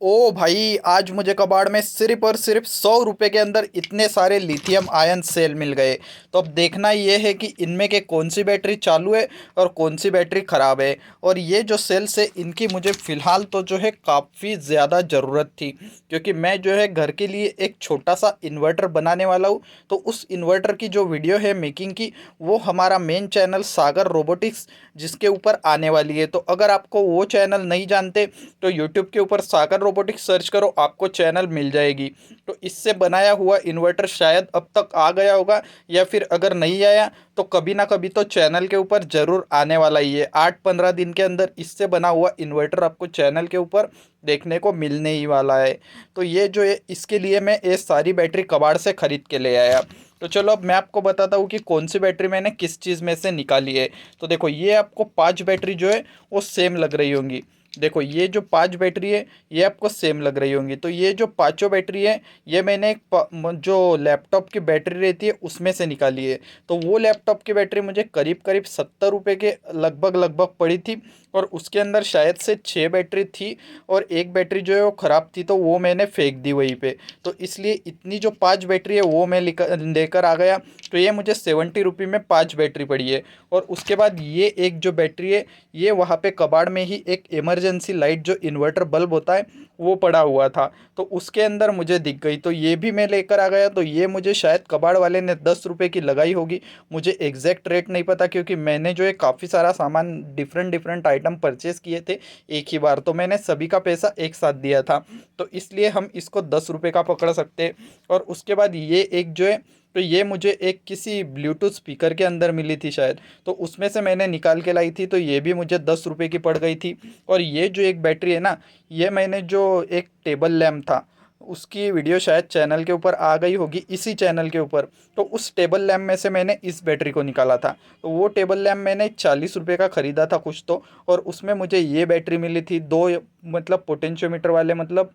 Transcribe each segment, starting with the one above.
ओ भाई, आज मुझे कबाड़ में सिर्फ और सिर्फ 100 रुपये के अंदर इतने सारे लिथियम आयन सेल मिल गए। तो अब देखना ये है कि इनमें के कौन सी बैटरी चालू है और कौन सी बैटरी ख़राब है। और ये जो सेल्स है इनकी मुझे फ़िलहाल तो जो है काफ़ी ज़्यादा ज़रूरत थी, क्योंकि मैं जो है घर के लिए एक छोटा सा इन्वर्टर बनाने वाला हूँ। तो उस इन्वर्टर की जो वीडियो है मेकिंग की, वो हमारा मेन चैनल सागर रोबोटिक्स जिसके ऊपर आने वाली है। तो अगर आपको वो चैनल नहीं जानते तो यूट्यूब के ऊपर सागर रोबोटिक्स सर्च करो, आपको चैनल मिल जाएगी। तो इससे बनाया हुआ इन्वर्टर शायद अब तक आ गया होगा, या फिर अगर नहीं आया तो कभी ना कभी तो चैनल के ऊपर ज़रूर आने वाला ही है। 8-15 दिन के अंदर इससे बना हुआ इन्वर्टर आपको चैनल के ऊपर देखने को मिलने ही वाला है। तो ये जो है इसके लिए मैं ये सारी बैटरी कबाड़ से ख़रीद के ले आया। तो चलो अब मैं आपको बताता हूँ कि कौन सी बैटरी मैंने किस चीज़ में से निकाली है। तो देखो, ये आपको 5 बैटरी जो है वो सेम लग रही होंगी। देखो, ये जो 5 बैटरी है ये आपको सेम लग रही होंगी। तो ये जो पांचों बैटरी है ये मैंने एक जो लैपटॉप की बैटरी रहती है उसमें से निकाली है। तो वो लैपटॉप की बैटरी मुझे करीब करीब 70 रुपये के लगभग लगभग पड़ी थी। और उसके अंदर शायद से 6 बैटरी थी, और एक बैटरी जो है वो ख़राब थी तो वो मैंने फेंक दी वहीं पे। तो इसलिए इतनी जो 5 बैटरी है वो मैं लेकर आ गया। तो ये मुझे 70 रुपये में 5 बैटरी पड़ी है। और उसके बाद ये एक जो बैटरी है, ये वहाँ पे कबाड़ में ही एक इमरजेंसी लाइट जो इन्वर्टर बल्ब होता है वो पड़ा हुआ था। तो उसके अंदर मुझे दिख गई, तो ये भी मैं लेकर आ गया। तो ये मुझे शायद कबाड़ वाले ने 10 रुपये की लगाई होगी। मुझे एग्जैक्ट रेट नहीं पता, क्योंकि मैंने जो है काफ़ी सारा सामान डिफरेंट डिफरेंट आइटम परचेज़ किए थे एक ही बार, तो मैंने सभी का पैसा एक साथ दिया था। तो इसलिए हम इसको 10 रुपये का पकड़ सकते हैं। और उसके बाद ये एक जो है, तो ये मुझे एक किसी ब्लूटूथ स्पीकर के अंदर मिली थी शायद, तो उसमें से मैंने निकाल के लाई थी। तो ये भी मुझे 10 रुपये की पड़ गई थी। और ये जो एक बैटरी है ना, ये मैंने जो एक टेबल लैम्प था उसकी वीडियो शायद चैनल के ऊपर आ गई होगी, इसी चैनल के ऊपर। तो उस टेबल लैम्प में से मैंने इस बैटरी को निकाला था। तो वो टेबल लैम्प मैंने 40 रुपये का ख़रीदा था कुछ तो। और उसमें मुझे ये बैटरी मिली थी दो, मतलब पोटेंशियोमीटर वाले, मतलब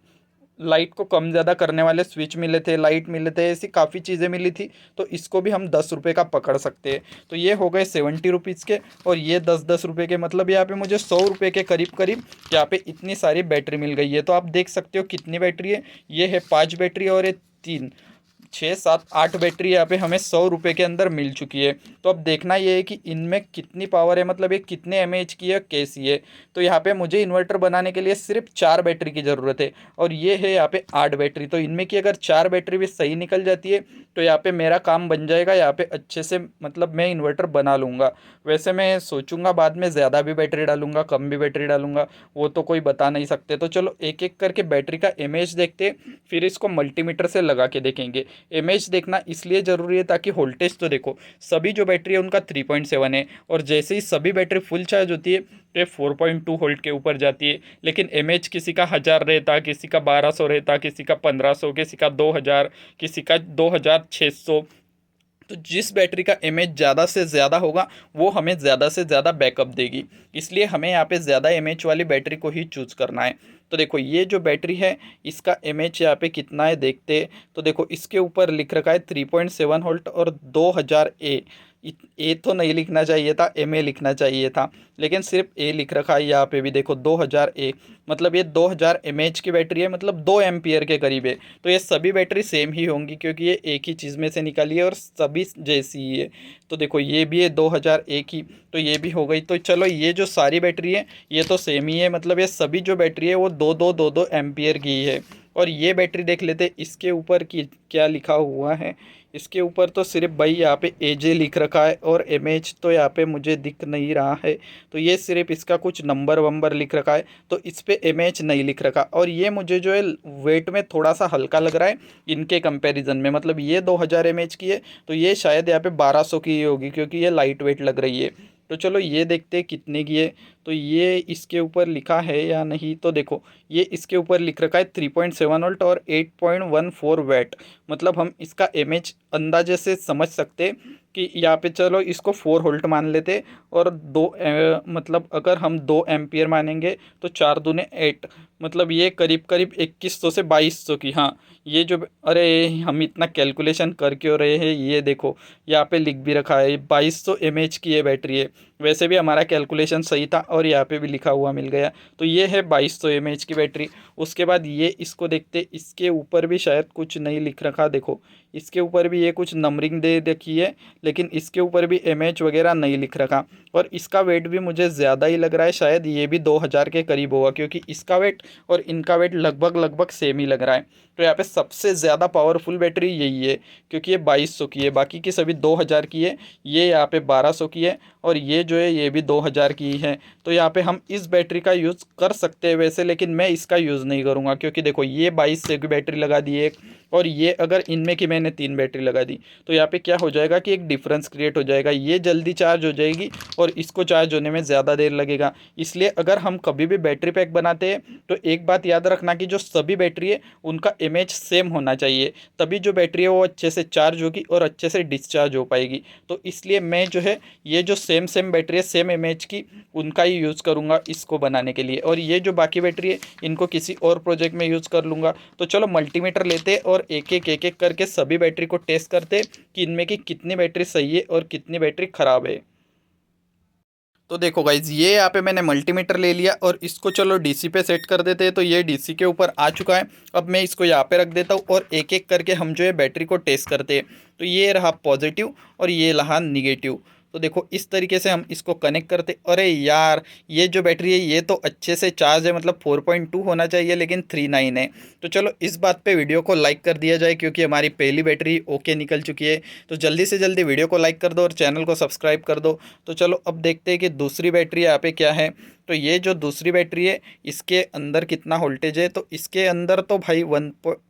लाइट को कम ज़्यादा करने वाले स्विच मिले थे, लाइट मिले थे, ऐसी काफ़ी चीज़ें मिली थी। तो इसको भी हम 10 रुपये का पकड़ सकते हैं। तो ये हो गए 70 रुपीज़ के, और ये 10-10 रुपये के, मतलब यहाँ पे मुझे 100 रुपये के करीब करीब यहाँ पे इतनी सारी बैटरी मिल गई है। तो आप देख सकते हो कितनी बैटरी है। ये है 5 बैटरी, और ये 3, 6, 7, 8 बैटरी यहाँ पे हमें 100 रुपये के अंदर मिल चुकी है। तो अब देखना ये है कि इनमें कितनी पावर है, मतलब ये कितने एमएएच की है, कैसी है। तो यहाँ पे मुझे इन्वर्टर बनाने के लिए सिर्फ 4 बैटरी की ज़रूरत है, और ये है यहाँ पे 8 बैटरी। तो इनमें की अगर 4 बैटरी भी सही निकल जाती है तो यहाँ पे मेरा काम बन जाएगा। यहाँ पे अच्छे से, मतलब मैं इन्वर्टर बना लूँगा। वैसे मैं सोचूंगा बाद में ज़्यादा भी बैटरी डालूंगा, कम भी बैटरी डालूंगा, वो तो कोई बता नहीं सकते। तो चलो एक एक करके बैटरी का एमएएच देखते, फिर इसको मल्टीमीटर से लगा के देखेंगे। एमएएच देखना इसलिए ज़रूरी है ताकि वोल्टेज, तो देखो सभी जो बैटरी है उनका 3.7 है, और जैसे ही सभी बैटरी फुल चार्ज होती है तो ये 4.2 वोल्ट के ऊपर जाती है। लेकिन एमएएच किसी का 1000 रहता, किसी का 1200 रहता, किसी का 1500, किसी का 2000, किसी का 2600। तो जिस बैटरी का एमएएच ज़्यादा से ज़्यादा होगा वो हमें ज़्यादा से ज़्यादा बैकअप देगी। इसलिए हमें यहाँ पे ज़्यादा एमएएच वाली बैटरी को ही चूज़ करना है। तो देखो, ये जो बैटरी है इसका एमएएच यहाँ पे कितना है देखते हैं। तो देखो, इसके ऊपर लिख रखा है 3.7 वोल्ट और 2000 ए। ए तो नहीं लिखना चाहिए था, एम ए लिखना चाहिए था, लेकिन सिर्फ ए लिख रखा है। यहाँ पे भी देखो 2000 ए, मतलब ये 2000 एमएएच की बैटरी है, मतलब 2 एम्पियर के करीब है। तो ये सभी बैटरी सेम ही होंगी, क्योंकि ये एक ही चीज़ में से निकाली है और सभी जैसी ही है। तो देखो, ये भी है 2001 की, तो ये भी हो गई। तो चलो, ये जो सारी बैटरी है ये तो सेम ही है, मतलब ये सभी जो बैटरी है वो 2-2 एम्पियर की ही है। और ये बैटरी देख लेते इसके ऊपर की क्या लिखा हुआ है। इसके ऊपर तो सिर्फ भाई यहाँ पे एजे लिख रखा है, और एमएच तो यहाँ पे मुझे दिख नहीं रहा है। तो ये सिर्फ इसका कुछ नंबर वंबर लिख रखा है, तो इस पे एमएच नहीं लिख रखा। और ये मुझे जो है वेट में थोड़ा सा हल्का लग रहा है इनके कंपैरिजन में, मतलब ये 2000 एमएच की है तो ये शायद यहाँ पे 1200 की ही होगी, क्योंकि ये लाइट वेट लग रही है। तो चलो ये देखते हैं कितने की है। तो ये इसके ऊपर लिखा है या नहीं, तो देखो ये इसके ऊपर लिख रखा है 3.7 वोल्ट और 8.14 वैट। मतलब हम इसका एमएच अंदाजे से समझ सकते कि यहाँ पे, चलो इसको 4 वोल्ट मान लेते। और मतलब अगर हम 2 एम्पियर मानेंगे तो 4 दूने 8, मतलब ये करीब करीब 2100 से 2200 की। हाँ, ये जो, अरे हम इतना कैलकुलेशन कर क्यों रहे हैं, ये देखो यहाँ पे लिख भी रखा है 2200 एमएच की ये बैटरी है। वैसे भी हमारा कैलकुलेशन सही था और यहाँ पे भी लिखा हुआ मिल गया। तो ये है 2200 mAh की बैटरी। उसके बाद ये इसको देखते, इसके ऊपर भी शायद कुछ नहीं लिख रखा, देखो इसके ऊपर भी ये कुछ नंबरिंग दे रखी है, लेकिन इसके ऊपर भी mAh वगैरह नहीं लिख रखा। और इसका वेट भी मुझे ज़्यादा ही लग रहा है, शायद ये भी 2000 के करीब होगा, क्योंकि इसका वेट और इनका वेट लगभग लगभग सेम ही लग रहा है। तो यहाँ पे सबसे ज़्यादा पावरफुल बैटरी यही है, क्योंकि ये 2200 की है, बाकी की सभी 2000 की है, ये यहाँ पे 1200 की है, और ये जो है ये भी 2000 की है। तो यहाँ पे हम इस बैटरी का यूज़ कर सकते हैं वैसे, लेकिन मैं इसका यूज़ नहीं करूँगा, क्योंकि देखो ये 2200 की बैटरी लगा दी एक, और ये अगर इनमें की मैंने 3 बैटरी लगा दी, तो यहाँ पे क्या हो जाएगा कि एक डिफरेंस क्रिएट हो जाएगा, ये जल्दी चार्ज हो जाएगी और इसको चार्ज होने में ज़्यादा देर लगेगा। इसलिए अगर हम कभी भी बैटरी पैक बनाते हैं तो एक बात याद रखना कि जो सभी बैटरी है उनका एमएच सेम होना चाहिए, तभी जो बैटरी है वो अच्छे से चार्ज होगी और अच्छे से डिस्चार्ज हो पाएगी। तो इसलिए मैं जो है ये जो सेम सेम बैटरी है सेम एमएच की, उनका ही यूज़ करूँगा इसको बनाने के लिए, और ये जो बाकी बैटरी है इनको किसी और प्रोजेक्ट में यूज़ कर लूँगा। तो चलो मल्टीमीटर लेते और एक एक करके सभी बैटरी को टेस्ट करते कि इनमें की कितनी बैटरी सही है और कितनी बैटरी ख़राब है। तो देखो गाइज, ये यहाँ पे मैंने मल्टीमीटर ले लिया और इसको चलो डीसी पे सेट कर देते हैं। तो ये डीसी के ऊपर आ चुका है। अब मैं इसको यहाँ पे रख देता हूँ और एक एक करके हम जो है बैटरी को टेस्ट करते हैं। तो ये रहा पॉजिटिव और ये रहा निगेटिव। तो देखो इस तरीके से हम इसको कनेक्ट करते। अरे यार, ये जो बैटरी है ये तो अच्छे से चार्ज है, मतलब 4.2 होना चाहिए, लेकिन 3.9 है। तो चलो इस बात पे वीडियो को लाइक कर दिया जाए, क्योंकि हमारी पहली बैटरी ओके निकल चुकी है। तो जल्दी से जल्दी वीडियो को लाइक कर दो और चैनल को सब्सक्राइब कर दो। तो चलो अब देखते हैं कि दूसरी बैटरी यहाँ पे क्या है। तो ये जो दूसरी बैटरी है इसके अंदर कितना वोल्टेज है, तो इसके अंदर तो भाई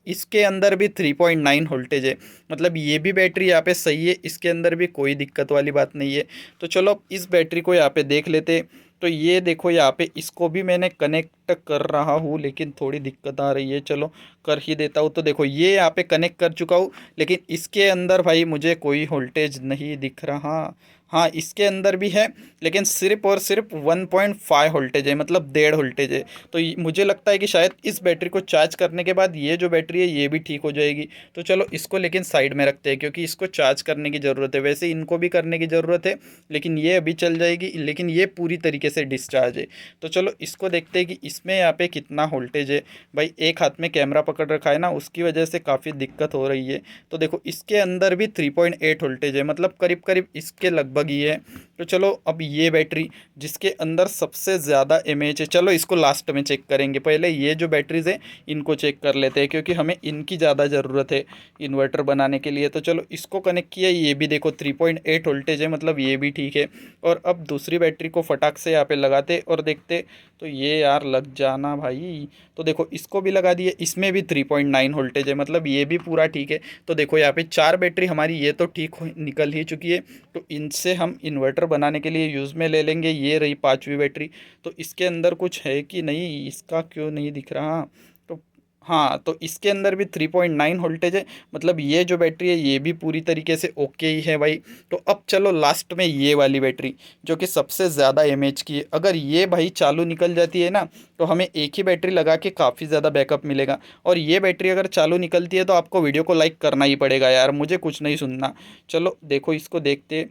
इसके अंदर भी 3.9 वोल्टेज है। मतलब ये भी बैटरी यहाँ पे सही है, इसके अंदर भी कोई दिक्कत वाली बात नहीं है। तो चलो अब इस बैटरी को यहाँ पे देख लेते। तो ये देखो यहाँ पे इसको भी मैंने कनेक्ट कर रहा हूँ, लेकिन थोड़ी दिक्कत आ रही है, चलो कर ही देता हूँ। तो देखो ये यहाँ पे कनेक्ट कर चुका हूँ, लेकिन इसके अंदर भाई मुझे कोई वोल्टेज नहीं दिख रहा। हाँ, इसके अंदर भी है, लेकिन सिर्फ और सिर्फ 1.5 वोल्टेज है, मतलब 1.5 वोल्टेज है। तो मुझे लगता है कि शायद इस बैटरी को चार्ज करने के बाद ये जो बैटरी है ये भी ठीक हो जाएगी। तो चलो इसको लेकिन साइड में रखते हैं, क्योंकि इसको चार्ज करने की ज़रूरत है। वैसे इनको भी करने की ज़रूरत है, लेकिन ये अभी चल जाएगी, लेकिन ये पूरी तरीके से डिस्चार्ज है। तो चलो इसको देखते हैं कि इसमें यहाँ पे कितना वोल्टेज है। भाई एक हाथ में कैमरा पकड़ रखा है ना, उसकी वजह से काफ़ी दिक्कत हो रही है। तो देखो इसके अंदर भी 3.8 वोल्टेज है, मतलब करीब करीब इसके लगभग ही है। तो चलो अब ये बैटरी जिसके अंदर सबसे ज़्यादा एमएच है, चलो इसको लास्ट में चेक करेंगे। पहले ये जो बैटरीज है इनको चेक कर लेते हैं, क्योंकि हमें इनकी ज़्यादा ज़रूरत है इन्वर्टर बनाने के लिए। तो चलो इसको कनेक्ट किया, ये भी देखो 3.8 वोल्टेज है, मतलब ये भी ठीक है। और अब दूसरी बैटरी को फटाक से यहाँ पे लगाते और देखते। तो ये यार लग जाना भाई। तो देखो इसको भी लगा दिए, इसमें भी 3.9 वोल्टेज है, मतलब ये भी पूरा ठीक है। तो देखो यहाँ पे 4 बैटरी हमारी ये तो ठीक निकल ही चुकी है। तो इनसे हम इन्वर्टर बनाने के लिए यूज़ में ले लेंगे। ये रही 5वीं बैटरी। तो इसके अंदर कुछ है कि नहीं, इसका क्यों नहीं दिख रहा। तो हाँ, तो इसके अंदर भी 3.9 वोल्टेज है, मतलब ये जो बैटरी है ये भी पूरी तरीके से ओके ही है भाई। तो अब चलो लास्ट में ये वाली बैटरी जो कि सबसे ज़्यादा एमएच की है, अगर ये भाई चालू निकल जाती है ना, तो हमें एक ही बैटरी लगा के काफ़ी ज़्यादा बैकअप मिलेगा। और ये बैटरी अगर चालू निकलती है तो आपको वीडियो को लाइक करना ही पड़ेगा यार, मुझे कुछ नहीं सुनना। चलो देखो इसको देखते।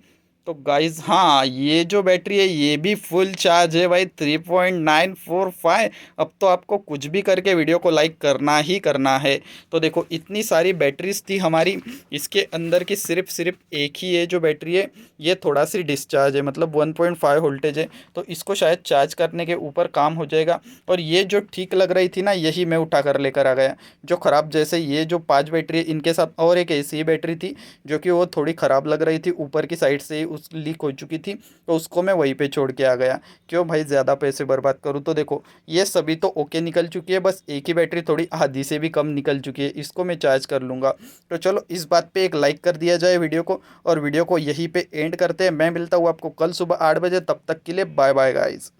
तो गाइज हाँ, ये जो बैटरी है ये भी फुल चार्ज है भाई, 3.945। अब तो आपको कुछ भी करके वीडियो को लाइक करना ही करना है। तो देखो इतनी सारी बैटरीज थी हमारी, इसके अंदर की सिर्फ एक ही है जो बैटरी है ये थोड़ा सी डिस्चार्ज है, मतलब 1.5 वोल्टेज है। तो इसको शायद चार्ज करने के ऊपर काम हो जाएगा। और ये जो ठीक लग रही थी ना, यही मैं उठा कर लेकर आ गया। जो ख़राब, जैसे ये जो 5 बैटरी है इनके साथ और एक ऐसी ही बैटरी थी जो कि वो थोड़ी ख़राब लग रही थी, ऊपर की साइड से उस लीक हो चुकी थी, तो उसको मैं वहीं पे छोड़ के आ गया। क्यों भाई ज़्यादा पैसे बर्बाद करूँ। तो देखो ये सभी तो ओके निकल चुकी है, बस एक ही बैटरी थोड़ी आधी से भी कम निकल चुकी है, इसको मैं चार्ज कर लूँगा। तो चलो इस बात पे एक लाइक कर दिया जाए वीडियो को, और वीडियो को यहीं पे एंड करते हैं। मैं मिलता हूँ आपको कल सुबह 8 बजे, तब तक के लिए बाय बाय गाइज़।